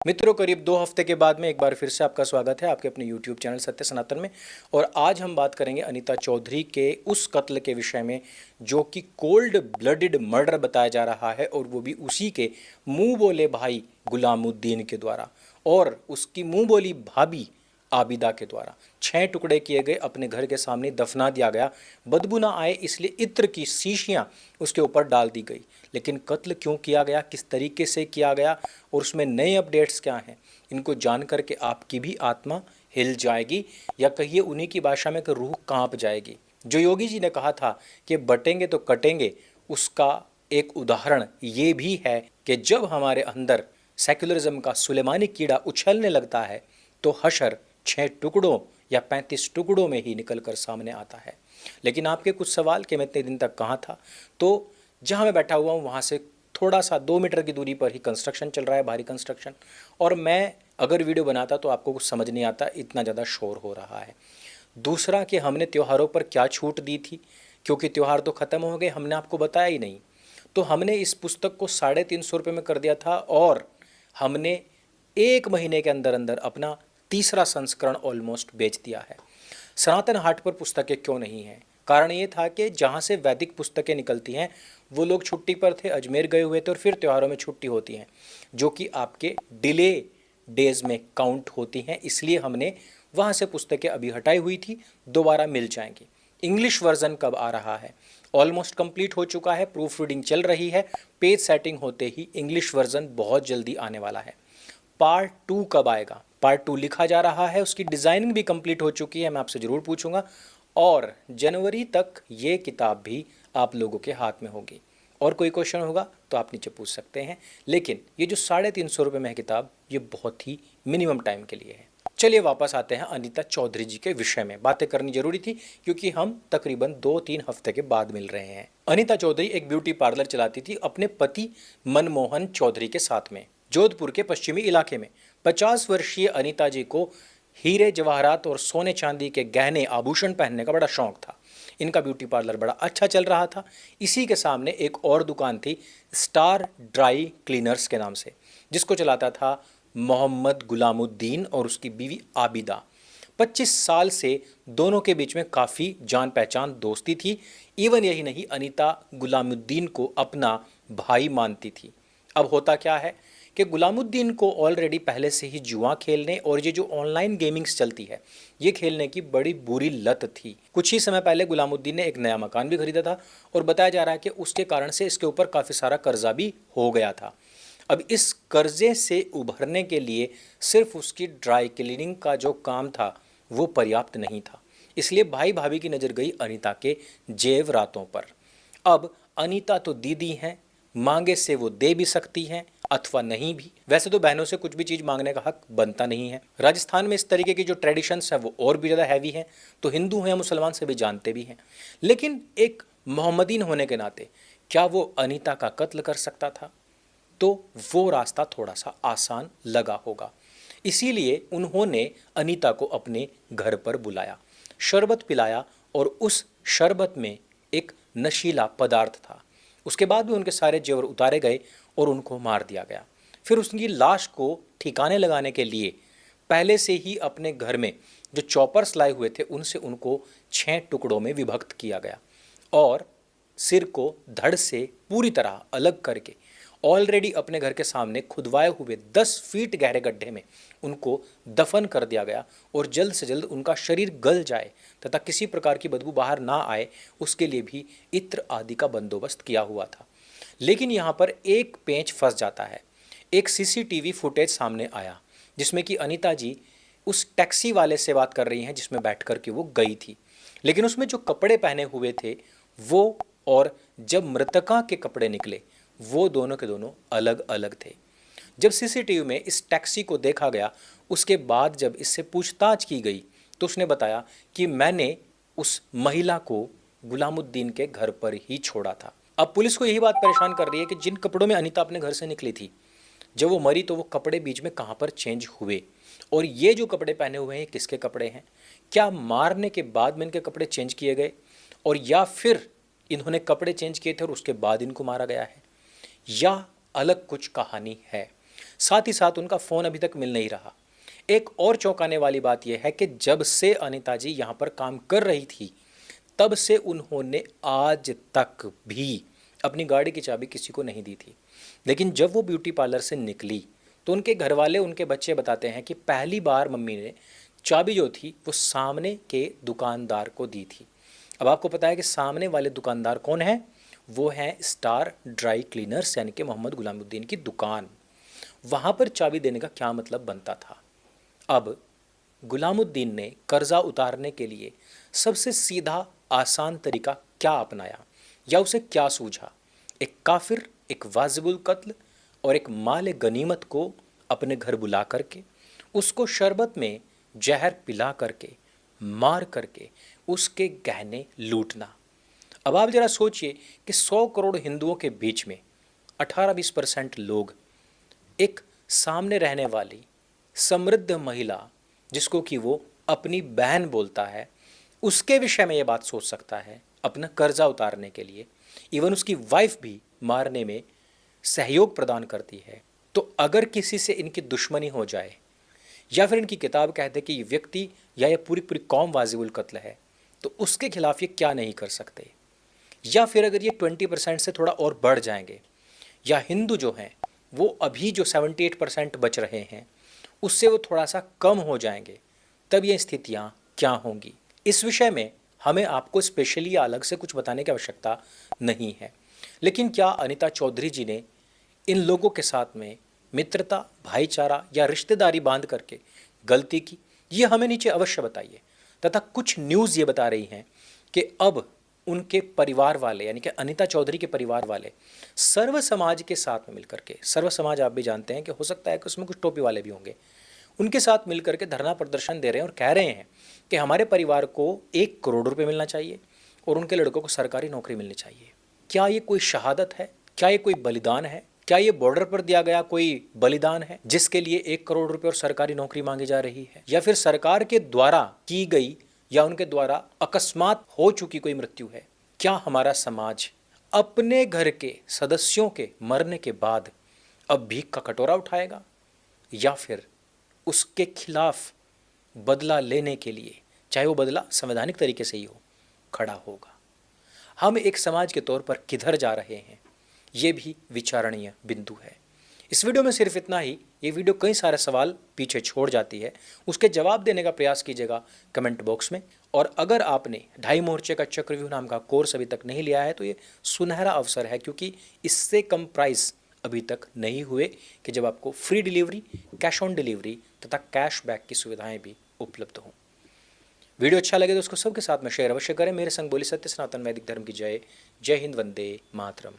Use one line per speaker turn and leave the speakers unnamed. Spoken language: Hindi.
मित्रों, करीब 2 हफ्ते के बाद में एक बार फिर से आपका स्वागत है आपके अपने YouTube चैनल सत्य सनातन में। और आज हम बात करेंगे अनीता चौधरी के उस कत्ल के विषय में जो कि कोल्ड ब्लडेड मर्डर बताया जा रहा है, और वो भी उसी के मुंह बोले भाई गुलामुद्दीन के द्वारा और उसकी मुंह बोली भाभी आबिदा के द्वारा 6 टुकड़े किए गए, अपने घर के सामने दफना दिया गया। बदबू ना आए इसलिए इत्र की शीशियां उसके ऊपर डाल दी गई। लेकिन कत्ल क्यों किया गया, किस तरीके से किया गया और उसमें नए अपडेट्स क्या हैं, इनको जान करके आपकी भी आत्मा हिल जाएगी, या कहिए उन्हीं की भाषा में कि रूह कांप जाएगी। जो योगी जी ने कहा था कि बटेंगे तो कटेंगे, उसका एक उदाहरण ये भी है कि जब हमारे अंदर सेक्युलरिज्म का सुलेमानी कीड़ा उछलने लगता है तो हशर 6 टुकड़ों या 35 टुकड़ों में ही निकल कर सामने आता है। लेकिन आपके कुछ सवाल कि मैं इतने दिन तक कहाँ था, तो जहाँ मैं बैठा हुआ हूँ वहाँ से थोड़ा सा 2 मीटर की दूरी पर ही कंस्ट्रक्शन चल रहा है, भारी कंस्ट्रक्शन। और मैं अगर वीडियो बनाता तो आपको कुछ समझ नहीं आता, इतना ज़्यादा शोर हो रहा है। दूसरा कि हमने त्योहारों पर क्या छूट दी थी, क्योंकि त्यौहार तो ख़त्म हो गए, हमने आपको बताया ही नहीं। तो हमने इस पुस्तक को 350 रुपये में कर दिया था, और हमने 1 महीने के अंदर अंदर अपना तीसरा संस्करण ऑलमोस्ट बेच दिया है। सनातन हाट पर पुस्तकें क्यों नहीं हैं? कारण ये था कि जहाँ से वैदिक पुस्तकें निकलती हैं वो लोग छुट्टी पर थे, अजमेर गए हुए थे, और फिर त्योहारों में छुट्टी होती हैं जो कि आपके डिले डेज में काउंट होती हैं। इसलिए हमने वहाँ से पुस्तकें अभी हटाई हुई थी, दोबारा मिल जाएंगी। इंग्लिश वर्जन कब आ रहा है? ऑलमोस्ट कंप्लीट हो चुका है, प्रूफ रीडिंग चल रही है, पेज सेटिंग होते ही इंग्लिश वर्जन बहुत जल्दी आने वाला है। पार्ट 2 कब आएगा? पार्ट 2 लिखा जा रहा है, उसकी डिज़ाइनिंग भी कंप्लीट हो चुकी है, मैं आपसे ज़रूर पूछूंगा। और जनवरी तक ये किताब भी आप लोगों के हाथ में होगी। और कोई क्वेश्चन होगा तो आप नीचे पूछ सकते हैं, लेकिन ये जो 350 रुपये में है किताब, ये बहुत ही मिनिमम टाइम के लिए है। चलिए वापस आते हैं अनीता चौधरी जी के विषय में। बातें करनी जरूरी थी क्योंकि हम तकरीबन 2-3 हफ्ते के बाद मिल रहे हैं। अनीता चौधरी एक ब्यूटी पार्लर चलाती थी अपने पति मनमोहन चौधरी के साथ में, जोधपुर के पश्चिमी इलाके में। 50 वर्षीय अनीता जी को हीरे जवाहरात और सोने चांदी के गहने आभूषण पहनने का बड़ा शौक था। इनका ब्यूटी पार्लर बड़ा अच्छा चल रहा था। इसी के सामने एक और दुकान थी, स्टार ड्राई क्लीनर्स के नाम से, जिसको चलाता था मोहम्मद गुलामुद्दीन और उसकी बीवी आबिदा। 25 साल से दोनों के बीच में काफ़ी जान पहचान दोस्ती थी। इवन यही नहीं, अनीता गुलामुद्दीन को अपना भाई मानती थी। अब होता क्या है कि गुलामुद्दीन को ऑलरेडी पहले से ही जुआ खेलने और ये जो ऑनलाइन गेमिंग्स चलती है, ये खेलने की बड़ी बुरी लत थी। कुछ ही समय पहले गुलामुद्दीन ने एक नया मकान भी खरीदा था, और बताया जा रहा है कि उसके कारण से इसके ऊपर काफ़ी सारा कर्जा भी हो गया था। अब इस कर्जे से उभरने के लिए सिर्फ उसकी ड्राई क्लीनिंग का जो काम था वो पर्याप्त नहीं था। इसलिए भाई भाभी की नज़र गई अनीता के जेवरातों पर। अब अनीता तो दीदी हैं, मांगे से वो दे भी सकती हैं अथवा नहीं भी। वैसे तो बहनों से कुछ भी चीज़ मांगने का हक बनता नहीं है। राजस्थान में इस तरीके की जो ट्रेडिशंस हैं वो और भी ज़्यादा हैवी हैं, तो हिंदू हैं मुसलमान से भी जानते भी हैं। लेकिन एक मोहम्मदीन होने के नाते क्या वो अनीता का कत्ल कर सकता था? तो वो रास्ता थोड़ा सा आसान लगा होगा। इसीलिए उन्होंने अनीता को अपने घर पर बुलाया, शरबत पिलाया, और उस शरबत में एक नशीला पदार्थ था। उसके बाद भी उनके सारे जेवर उतारे गए और उनको मार दिया गया। फिर उसकी लाश को ठिकाने लगाने के लिए पहले से ही अपने घर में जो चॉपर्स लाए हुए थे उनसे उनको 6 टुकड़ों में विभक्त किया गया, और सिर को धड़ से पूरी तरह अलग करके ऑलरेडी अपने घर के सामने खुदवाए हुए 10 फीट गहरे गड्ढे में उनको दफन कर दिया गया। और जल्द से जल्द उनका शरीर गल जाए तथा किसी प्रकार की बदबू बाहर ना आए, उसके लिए भी इत्र आदि का बंदोबस्त किया हुआ था। लेकिन यहाँ पर एक पेंच फंस जाता है। एक सीसीटीवी फुटेज सामने आया जिसमें कि अनीता जी उस टैक्सी वाले से बात कर रही हैं जिसमें बैठ कर के वो गई थी। लेकिन उसमें जो कपड़े पहने हुए थे वो, और जब मृतका के कपड़े निकले, वो दोनों के दोनों अलग अलग थे। जब सीसीटीवी में इस टैक्सी को देखा गया, उसके बाद जब इससे पूछताछ की गई तो उसने बताया कि मैंने उस महिला को गुलामुद्दीन के घर पर ही छोड़ा था। अब पुलिस को यही बात परेशान कर रही है कि जिन कपड़ों में अनीता अपने घर से निकली थी, जब वो मरी तो वो कपड़े बीच में कहाँ पर चेंज हुए, और ये जो कपड़े पहने हुए हैं किसके कपड़े हैं? क्या मारने के बाद में इनके कपड़े चेंज किए गए, और या फिर इन्होंने कपड़े चेंज किए थे और उसके बाद इनको मारा गया है, या अलग कुछ कहानी है? साथ ही साथ उनका फ़ोन अभी तक मिल नहीं रहा। एक और चौंकाने वाली बात यह है कि जब से अनीता जी यहाँ पर काम कर रही थी, तब से उन्होंने आज तक भी अपनी गाड़ी की चाबी किसी को नहीं दी थी। लेकिन जब वो ब्यूटी पार्लर से निकली तो उनके घर वाले, उनके बच्चे बताते हैं कि पहली बार मम्मी ने चाबी जो थी वो सामने के दुकानदार को दी थी। अब आपको पता है कि सामने वाले दुकानदार कौन है? वो है स्टार ड्राई क्लीनर्स, यानी कि मोहम्मद गुलामुद्दीन की दुकान। वहाँ पर चाबी देने का क्या मतलब बनता था? अब गुलामुद्दीन ने कर्जा उतारने के लिए सबसे सीधा आसान तरीका क्या अपनाया, या उसे क्या सूझा? एक काफिर, एक वाजिबुल कत्ल और एक माल गनीमत को अपने घर बुला करके उसको शरबत में जहर पिला करके, मार करके उसके गहने लूटना। अब आप जरा सोचिए कि 100 करोड़ हिंदुओं के बीच में 18-20% लोग एक सामने रहने वाली समृद्ध महिला, जिसको कि वो अपनी बहन बोलता है, उसके विषय में ये बात सोच सकता है अपना कर्जा उतारने के लिए। इवन उसकी वाइफ भी मारने में सहयोग प्रदान करती है। तो अगर किसी से इनकी दुश्मनी हो जाए, या फिर इनकी किताब कहते कि ये व्यक्ति या ये पूरी पूरी कौम वाजिबुल कत्ल है, तो उसके खिलाफ ये क्या नहीं कर सकते? या फिर अगर ये 20% से थोड़ा और बढ़ जाएंगे, या हिंदू जो हैं वो अभी जो 78% बच रहे हैं उससे वो थोड़ा सा कम हो जाएंगे, तब ये स्थितियाँ क्या होंगी? इस विषय में हमें आपको स्पेशली या अलग से कुछ बताने की आवश्यकता नहीं है। लेकिन क्या अनीता चौधरी जी ने इन लोगों के साथ में मित्रता, भाईचारा या रिश्तेदारी बांध करके गलती की? ये हमें नीचे अवश्य बताइए। तथा कुछ न्यूज़ ये बता रही हैं कि अब उनके परिवार वाले, यानी कि अनीता चौधरी के परिवार वाले सर्व समाज के साथ में मिलकर के, सर्व समाज आप भी जानते हैं कि हो सकता है कि उसमें कुछ टोपी वाले भी होंगे, उनके साथ मिलकर के धरना प्रदर्शन दे रहे हैं और कह रहे हैं कि हमारे परिवार को 1 करोड़ रुपए मिलना चाहिए और उनके लड़कों को सरकारी नौकरी मिलनी चाहिए। क्या ये कोई शहादत है? क्या ये कोई बलिदान है? क्या ये बॉर्डर पर दिया गया कोई बलिदान है जिसके लिए 1 करोड़ रुपए और सरकारी नौकरी मांगी जा रही है? या फिर सरकार के द्वारा की गई या उनके द्वारा अकस्मात हो चुकी कोई मृत्यु है? क्या हमारा समाज अपने घर के सदस्यों के मरने के बाद अब भीख का कटोरा उठाएगा, या फिर उसके खिलाफ बदला लेने के लिए, चाहे वो बदला संवैधानिक तरीके से ही हो, खड़ा होगा? हम एक समाज के तौर पर किधर जा रहे हैं, ये भी विचारणीय बिंदु है। इस वीडियो में सिर्फ इतना ही। ये वीडियो कई सारे सवाल पीछे छोड़ जाती है, उसके जवाब देने का प्रयास कीजिएगा कमेंट बॉक्स में। और अगर आपने 2.5 मोर्चे का चक्रव्यूह नाम का कोर्स अभी तक नहीं लिया है तो ये सुनहरा अवसर है, क्योंकि इससे कम प्राइस अभी तक नहीं हुए कि जब आपको free delivery, cash on delivery तथा कैशबैक की सुविधाएं भी उपलब्ध हों। वीडियो अच्छा लगे तो उसको सबके साथ में शेयर अवश्य करें। मेरे संग बोली सत्य सनातन वैदिक धर्म की जय। जय हिंद, वंदे मातरम।